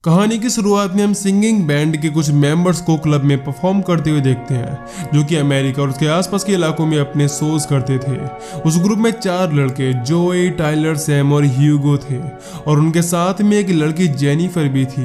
कहानी की शुरुआत में हम सिंगिंग बैंड के कुछ मेंबर्स को क्लब में परफॉर्म करते हुए देखते हैं, जो कि अमेरिका और उसके आसपास के इलाकों में अपने शोज करते थे। उस ग्रुप में 4 लड़के जोई, टाइलर, सैम और ह्यूगो थे और उनके साथ में एक लड़की जेनिफर भी थी।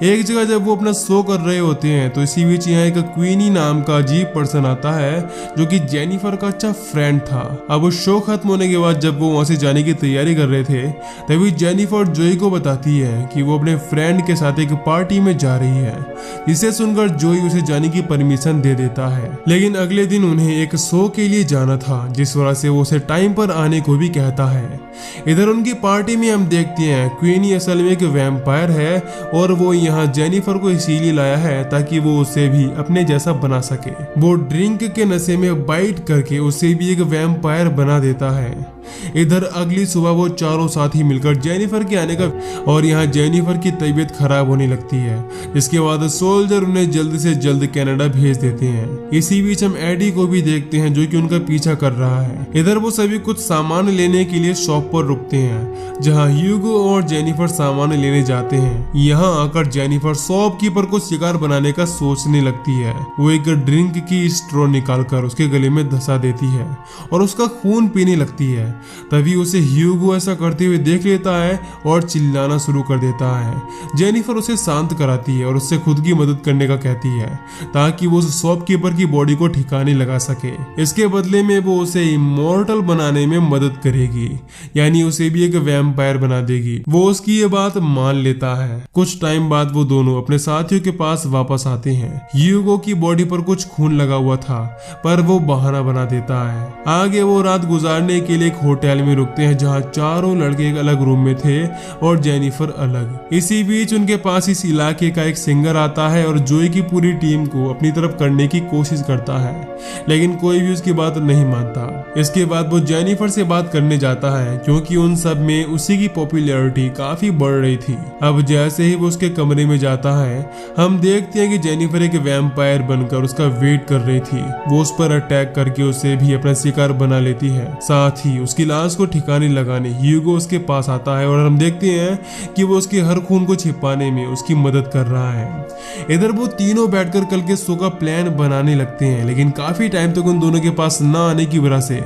एक जगह जब वो अपना शो कर रहे होते हैं तो इसी बीच यहाँ एक क्वीनी नाम का अजीब पर्सन आता है, जो कि जेनिफर का अच्छा फ्रेंड था। अब उस शो खत्म होने के बाद जब वो वहां से जाने की तैयारी कर रहे थे, तभी जेनिफर जोई को बताती है कि वो अपने फ्रेंड के साथ एक पार्टी में जा रही है, जिसे सुनकर जोई उसे जाने की परमिशन दे देता है। लेकिन अगले दिन उन्हें एक शो के लिए जाना था, जिस वजह से वो उसे टाइम पर आने को भी कहता है। इधर उनकी पार्टी में हम देखते हैं क्वीनी असल में एक वैम्पायर है और वो यहाँ जेनिफर को इसीलिए लाया है ताकि वो उसे भी अपने जैसा बना सके। वो ड्रिंक के नशे में बाइट करके उसे भी एक वैम्पायर बना देता है। इधर अगली सुबह वो चारों साथी मिलकर जेनिफर के आने का और यहाँ जेनिफर की तबीयत खराब होने लगती है। इसके बाद सोल्जर उन्हें जल्द से जल्द कनाडा भेज देते हैं। इसी बीच हम एडी को भी देखते हैं, जो कि उनका पीछा कर रहा है। इधर वो सभी कुछ सामान लेने के लिए शॉप पर रुकते हैं, जहाँ ह्यूगो और जेनिफर सामान लेने जाते हैं। यहाँ आकर जेनिफर शॉपकीपर को शिकार बनाने का सोचने लगती है। वो एक ड्रिंक की स्ट्रॉ निकालकर उसके गले में धंसा देती है और उसका खून पीने लगती है। तभी उसे ह्यूगो ऐसा करते हुए देख लेता है और चिल्लाना शुरू कर देता है। जेनिफर उसे शांत कराती है और उससे खुद की मदद करने का कहती है, ताकि वो उस शॉपकीपर की बॉडी को ठिकाने लगा सके। इसके बदले में वो उसे इमॉर्टल बनाने में मदद करेगी, यानी उसे भी एक वैम्पायर बना देगी। वो उसकी ये बात मान लेता है। कुछ टाइम बाद वो दोनों अपने साथियों के पास वापस आते हैं। ह्यूगो की बॉडी पर कुछ खून लगा हुआ था, पर वो बहाना बना देता है। आगे वो रात गुजारने के लिए एक होटल में रुकते हैं, जहाँ चारों लड़के एक अलग रूम में थे और जेनिफर अलग। इसी बीच उनके पास इस इलाके का एक सिंगर आता है और जोई की पूरी टीम को अपनी तरफ करने की कोशिश करता है, लेकिन कोई भी उसकी बात नहीं मानता। इसके बाद वो जेनिफर से बात करने जाता है, क्योंकि उन सब में उसी की पॉपुलैरिटी काफी बढ़ रही थी। अब जैसे ही वो उसके कमरे में जाता है, हम देखते हैं कि जेनिफर एक वैम्पायर बनकर उसका वेट कर रही थी। वो उस पर अटैक करके उसे भी अपना शिकार बना लेती है। साथ ही उसकी लाश को ठिकाने लगाने ह्यूगो उसके पास आता है और हम देखते हैं कि वो उसके हर खून को छिपाने में उसकी मदद कर रहा है। इधर वो तीनों बैठकर कल के शो का प्लान बनाने लगते हैं, लेकिन काफी टाइम तक उन दोनों के पास ना आने की वजह से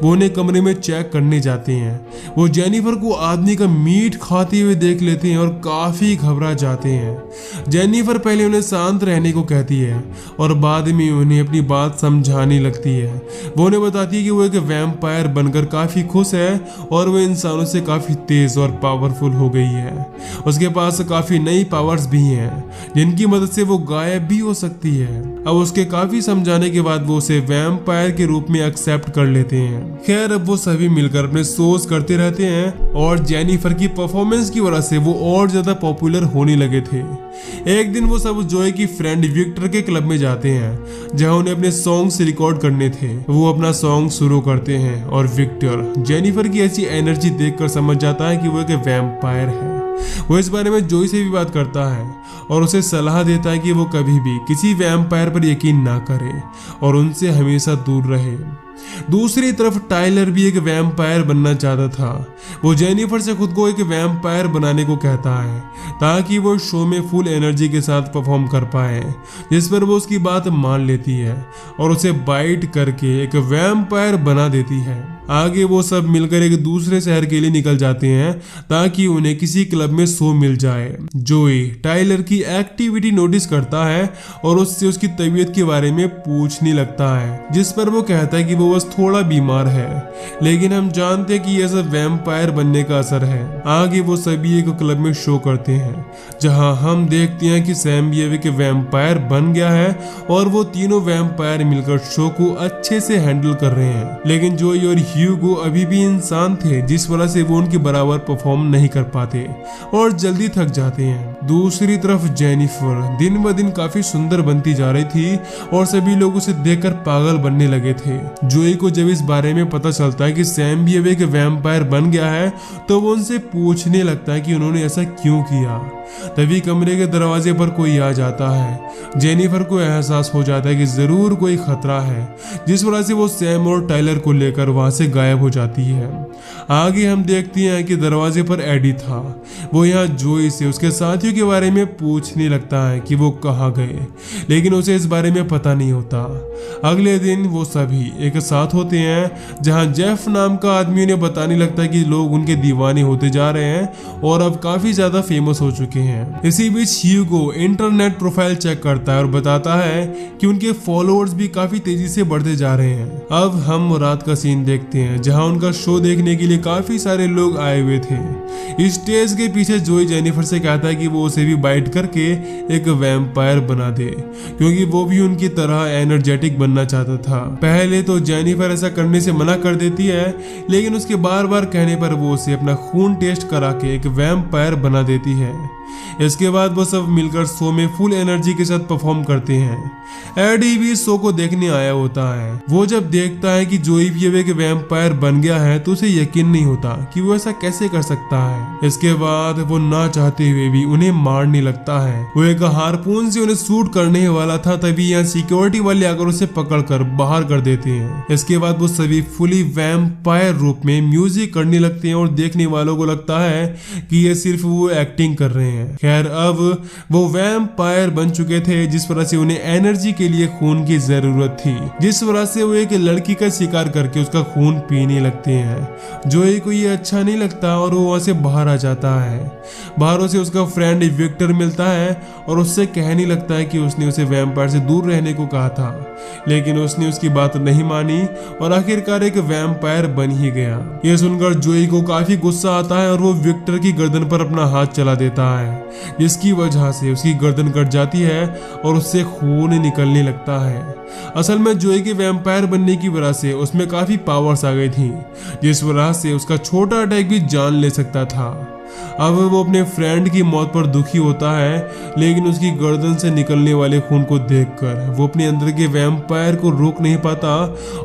वो उन्हें कमरे में चेक करने जाते हैं। वो जेनिफर को आदमी का मीट खाते हुए देख लेते हैं और काफी घबरा जाते हैं। जेनिफर पहले उन्हें शांत रहने को कहती है और बाद में उन्हें अपनी बात समझाने लगती है। वो उन्हें बताती है कि वो एक वैम्पायर बनकर काफी खुश है और वो इंसानों से काफी तेज और पावरफुल हो गई है। उसके पास काफी नई पावर्स भी हैं, जिनकी मदद से वो गायब भी हो सकती है। अब उसके काफी समझाने के बाद वो उसे वैम्पायर के रूप में एक्सेप्ट कर लेते हैं। खैर, अब वो सभी मिलकर अपने शोज करते रहते हैं और जेनिफर की परफॉर्मेंस की वजह से वो और ज्यादा पॉपुलर होने लगे थे। एक दिन वो सब जोई की फ्रेंड विक्टर के क्लब में जाते हैं, जहां उन्हें अपने सॉन्ग्स रिकॉर्ड करने थे। वो अपना सॉन्ग शुरू करते हैं और विक्टर जेनिफर की ऐसी एनर्जी देखकर समझ जाता है कि वो एक वैम्पायर है। वो इस बारे में जोई से भी बात करता है और उसे सलाह देता है कि वो कभी भी किसी वैम्पायर पर यकीन ना करे और उनसे हमेशा दूर रहे। दूसरी तरफ टाइलर भी एक वैम्पायर बनना चाहता था। वो जेनिफर से खुद को एक वैम्पायर बनाने को कहता है, ताकि वो शो में फुल एनर्जी के साथ परफॉर्म कर पाए, जिस पर वो उसकी बात मान लेती है और उसे बाइट करके एक वैम्पायर बना देती है। आगे वो सब मिलकर एक दूसरे शहर के लिए निकल जाते हैं, ताकि उन्हें किसी क्लब में शो मिल जाए। जोई टाइलर की एक्टिविटी नोटिस करता है और उससे उसकी तबीयत के बारे में पूछने लगता है, जिस पर वो कहता है कि वो बस थोड़ा बीमार है, लेकिन हम जानते हैं कि यह सब वैम्पायर बनने का असर है। आगे वो सभी एक क्लब में शो करते हैं, जहां हम देखते हैं कि सैम भी एक वैम्पायर बन गया है और वो तीनों वैम्पायर मिलकर शो को अच्छे से हैंडल कर रहे हैं। लेकिन जोई और ह्यूगो अभी भी इंसान थे, जिस वजह से वो उनके बराबर परफॉर्म नहीं कर पाते और जल्दी थक जाते हैं। दूसरी तरफ जेनिफर दिन ब दिन काफी सुंदर बनती जा रही थी और सभी लोग उसे देखकर पागल बनने लगे थे। जोई को जब इस बारे में पता चलता है कि सैम भी अब एक वैम्पायर बन गया है, तो वो उनसे पूछने लगता है कि उन्होंने ऐसा क्यों किया। तभी कमरे के दरवाजे पर कोई आ जाता है। जेनिफर को एहसास हो जाता है कि जरूर कोई खतरा है, जिस वजह से वो सैम और टाइलर को लेकर वहां से गायब हो जाती है। आगे हम देखते हैं कि दरवाजे पर एडी था। वो यहाँ जोई से उसके साथियों के बारे में पूछने लगता है कि वो कहाँ गए, लेकिन उसे इस बारे में पता नहीं होता। अगले दिन वो सभी एक साथ होते हैं, जहाँ जेफ नाम का आदमी उन्हें बताने लगता है कि लोग उनके दीवाने होते जा रहे हैं और अब काफी ज्यादा फेमस हो चुके हैं। इसी बीच ह्यूगो इंटरनेट प्रोफाइल चेक करता है और बताता है कि उनके फॉलोअर्स भी काफी तेजी से बढ़ते जा रहे हैं। अब हम रात का सीन देखते हैं, जहां उनका शो देखने के लिए काफी सारे लोग आए हुए थे। स्टेज के पीछे जोई जेनिफर से कहता है कि वो उसे भी बाइट करके एक वैम्पायर बना दे, क्योंकि वो भी उनकी तरह एनर्जेटिक बनना चाहता था। पहले तो जेनिफर ऐसा करने से मना कर देती है, लेकिन उसके बार बार कहने पर वो उसे अपना खून टेस्ट करा के एक वैम्पायर बना देती है। इसके बाद वो सब मिलकर शो में फुल एनर्जी के साथ परफॉर्म करते हैं। एडी भी शो को देखने आया होता है। वो जब देखता है कि जोई भी अब एक वैम्पायर बन गया है तो उसे यकीन नहीं होता कि वो ऐसा कैसे कर सकता है। इसके बाद वो ना चाहते हुए भी उन्हें मारने लगता है। वो एक हारपून से उन्हें शूट करने वाला था, तभी यहाँ सिक्योरिटी वाले आकर उसे पकड़कर बाहर कर देते हैं। इसके बाद वो सभी फुली वैम्पायर रूप में म्यूजिक करने लगते हैं और देखने वालों को लगता है कि ये सिर्फ वो एक्टिंग कर रहे हैं। खैर, अब वो वैम्पायर बन चुके थे, जिस वजह से उन्हें एनर्जी के लिए खून की जरूरत थी, जिस वजह से वो एक लड़की का शिकार करके उसका खून पीने लगते हैं। जोई को ये अच्छा नहीं लगता और वो वहां से बाहर आ जाता है। बाहर उसे उसका फ्रेंड विक्टर मिलता है और उससे कहने लगता है कि उसने उसे वैम्पायर से दूर रहने को कहा था, लेकिन उसने उसकी बात नहीं मानी और आखिरकार एक वैम्पायर बन ही गया। ये सुनकर जोई को काफी गुस्सा आता है और वो विक्टर की गर्दन पर अपना हाथ चला देता है, जिसकी वजह से उसकी गर्दन कट जाती है और उससे खून निकलने लगता है। असल में जोई के वैम्पायर बनने की वजह से उसमें काफी पावर्स आ गई थी, जिस वजह से उसका छोटा अटैक भी जान ले सकता था। अब वो अपने फ्रेंड की मौत पर दुखी होता है, लेकिन उसकी गर्दन से निकलने वाले खून को देखकर वो अपने अंदर के वैम्पायर को रोक नहीं पाता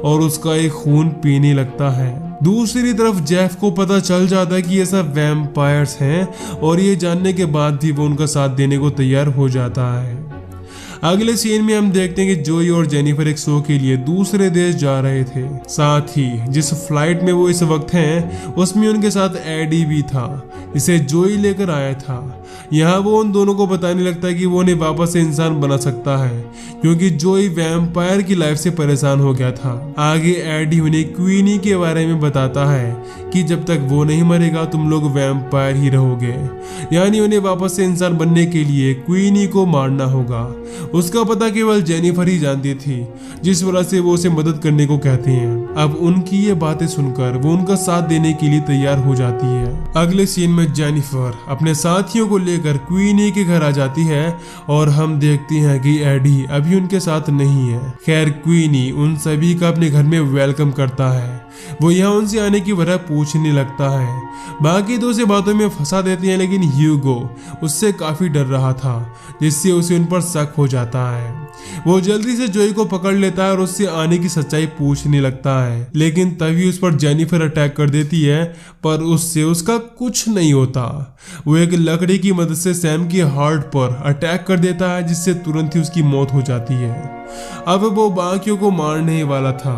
और उसका एक खून पीने लगता है। दूसरी तरफ जेफ को पता चल जाता है कि ये सब वैम्पायर्स हैं और ये जानने के बाद भी वो उनका साथ देने को तैयार हो जाता है। अगले सीन में हम देखते हैं कि जोई और जेनिफर एक शो के लिए दूसरे देश जा रहे थे। साथ ही जिस फ्लाइट में वो इस वक्त हैं, उसमें उनके साथ एडी भी था, जिसे जोई लेकर आया था। यहाँ वो उन दोनों को बताने लगता है कि वो उन्हें वापस से इंसान बना सकता है, क्योंकि जोई वैम्पायर की लाइफ से परेशान हो गया था। आगे एडी उन्हें क्वीनी के बारे में बताता है कि जब तक वो नहीं मरेगा तुम लोग वैम्पायर ही रहोगे, यानी उन्हें वापस से इंसान बनने के लिए क्वीनी को मारना होगा। उसका पता केवल जेनिफर ही जानती थी, जिस वजह से वो उसे मदद करने को कहते हैं। अब उनकी ये बातें सुनकर वो उनका साथ देने के लिए तैयार हो जाती है। अगले सीन में जेनिफर अपने साथियों को लेकर क्वीनी के घर आ जाती है और हम देखते हैं कि एडी अभी उनके साथ नहीं है। खैर, क्वीनी उन सभी का अपने घर में वेलकम करता है। वो यहाँ उनसे आने की वजह पूछने लगता है। बाकी दो से बातों में फंसा देते हैं, लेकिन ह्यूगो उससे काफी डर रहा था, जिससे उसे उन पर शक हो जाता है। वो जल्दी से जोई को पकड़ लेता है और उससे आने की सच्चाई पूछने लगता है, लेकिन तभी उस पर जेनिफर अटैक कर देती है, पर उससे उसका कुछ नहीं होता। वो एक लकड़ी की मदद से सैम की हार्ट पर अटैक कर देता है, जिससे तुरंत ही उसकी मौत हो जाती है। अब वो बाकियों को मारने वाला था,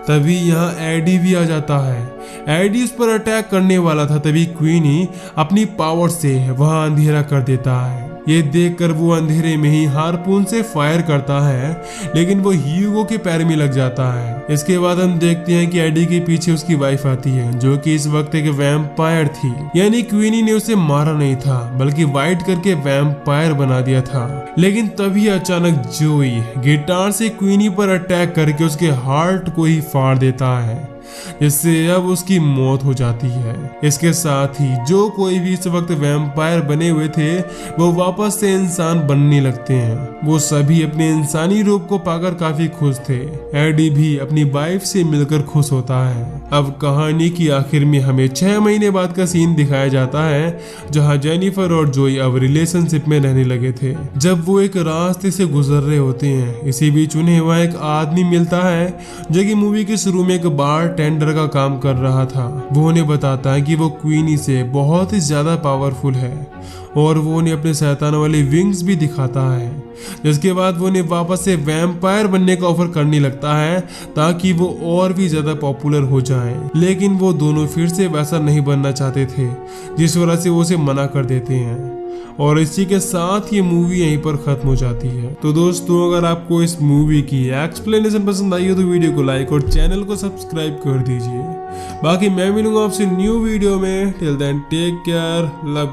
तभी यहाँ एडी भी आ जाता है। एडी उस पर अटैक करने वाला था, तभी क्वीनी अपनी पावर से वहां अंधेरा कर देता है। ये देखकर वो अंधेरे में ही हारपून से फायर करता है, लेकिन वो ह्यूगो के पैर में लग जाता है। इसके बाद हम देखते हैं कि एडी के पीछे उसकी वाइफ आती है, जो कि इस वक्त एक वैम्पायर थी। यानी क्वीनी ने उसे मारा नहीं था, बल्कि वाइट करके वैम्पायर बना दिया था। लेकिन तभी अचानक जोई गिटार से क्वीनी पर अटैक करके उसके हार्ट को ही फाड़ देता है, जिससे अब उसकी मौत हो जाती है। इसके साथ ही जो कोई भी इस वक्त वैम्पायर बने हुए थे, वो वापस से इंसान बनने लगते हैं। वो सभी अपने इंसानी रूप को पाकर काफी खुश थे। एडी भी अपनी वाइफ से मिलकर खुश होता है। अब कहानी की आखिर में हमें 6 महीने बाद का सीन दिखाया जाता है, जहाँ जेनिफर और जोई अब रिलेशनशिप में रहने लगे थे। जब वो एक रास्ते से गुजर रहे होते हैं, इसी बीच उन्हें वहाँ एक आदमी मिलता है, जो कि मूवी के शुरू में एक बार टेंडर का काम कर रहा था। वो उन्हें बताता है कि वो क्वीनी से बहुत ही ज्यादा पावरफुल है और वो उन्हें अपने शैतान वाली विंग्स भी दिखाता है, जिसके बाद वो उन्हें वापस से वैम्पायर बनने का ऑफर करने लगता है ताकि वो और भी ज्यादा पॉपुलर हो जाएं। लेकिन वो दोनों फिर से वैसा नहीं बनना चाहते थे, जिस वजह से वो उसे मना कर देते हैं। और इसी के साथ ये मूवी यहीं पर खत्म हो जाती है। तो दोस्तों, अगर आपको इस मूवी की एक्सप्लेनेशन पसंद आई हो तो वीडियो को लाइक और चैनल को सब्सक्राइब कर दीजिए। बाकी मैं मिलूंगा आपसे न्यू वीडियो में। Till then take care, love.